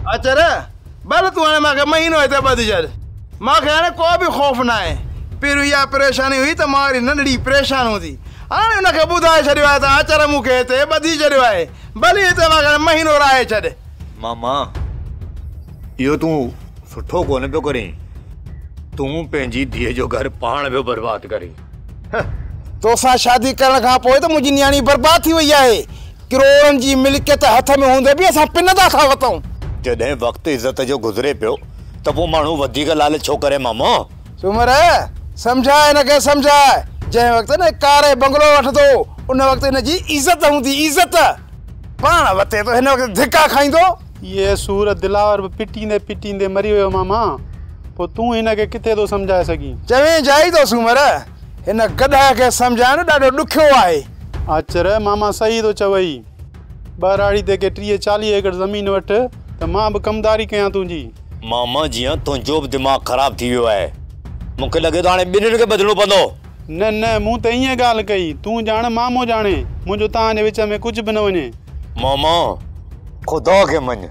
अचर भले तू हाणे मूंखे महीनो हिते ॿधी छॾ, मूंखे हाणे को बि ख़ौफ़ न आहे। पहिरियों इहा परेशानी हुई त मां वरी नंढड़ी परेशान हूंदी, हाणे हुनखे ॿुधाए छॾियो आहे त अचर मूंखे हिते ॿधी छॾियो आहे, भली हिते मूंखे महीनो रहाए छॾ। मामा इहो तूं सुठो कोन पियो करीं, तूं पंहिंजी धीअ जो घर पाण पियो बर्बाद करीं। तोसां शादी करण खां पोइ त मुंहिंजी न्याणी बर्बाद थी वई आहे। करोड़नि जी मिल्कियत हथ में हूंदे बि असां पिन था वठूं। जॾहिं वक़्तु इज़त जो गुज़रे पियो त पोइ माण्हू वधीक लालच छो करे मामा? सुमर सम्झाए हिनखे सम्झाए, जंहिं वक़्तु न कारे बंगलो वठंदो उन वक़्तु हिनजी इज़त हूंदी, इज़त पाण वते तो हिन वक़्तु धिका खाईंदो। ये सूर दिलावर पिटींदे पिटींदे मरी वियो मामा, पोइ तूं हिनखे किथे थो सम्झाए सघीं? चवे जाई तो सूमर, हिन गधा खे सम्झाइण ॾाढो ॾुखियो आहे। अचर मामा सही थो चवई, ॿाराड़ी ते के 30-40 एकड़ ज़मीन वठ त मां बि कमदारी कयां तुंहिंजी। मामा जीअं तुंहिंजो बि दिमाग़ ख़राब थी वियो आहे, मूंखे लॻे थो हाणे ॿिन्हिनि खे बदिलणो पवंदो। न न मूं त ईअं ॻाल्हि कई, तूं ॼाण मामो ॼाणे, मुंहिंजो तव्हांजे विच में कुझु बि न वञे। मामा खुदा खे मञ,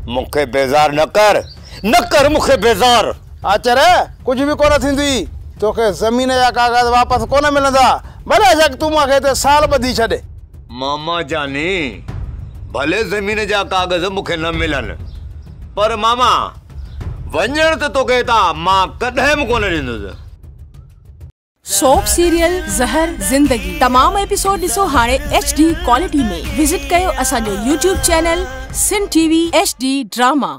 मूंखे बेज़ार न कर मूंखे बेज़ार। अचर कुझु बि कोन थींदी, तोखे ज़मीन जा कागज़ वापसि कोन मिलंदा, भले जग तूं मूंखे हिते साल ॿधी छॾ। मामा जानी भले ज़मीन जा कागज़ मूंखे न मिलनि, पर मामा वञण त तोखे हितां मां कॾहिं बि कोन ॾींदुसि। सोप सीरियल ज़हर ज़िंदगी तमाम एपिसोड ॾिसो हाणे HD क्वालिटी में। विजिट कयो असांजो YouTube चैनल सिन TV HD ड्रामा।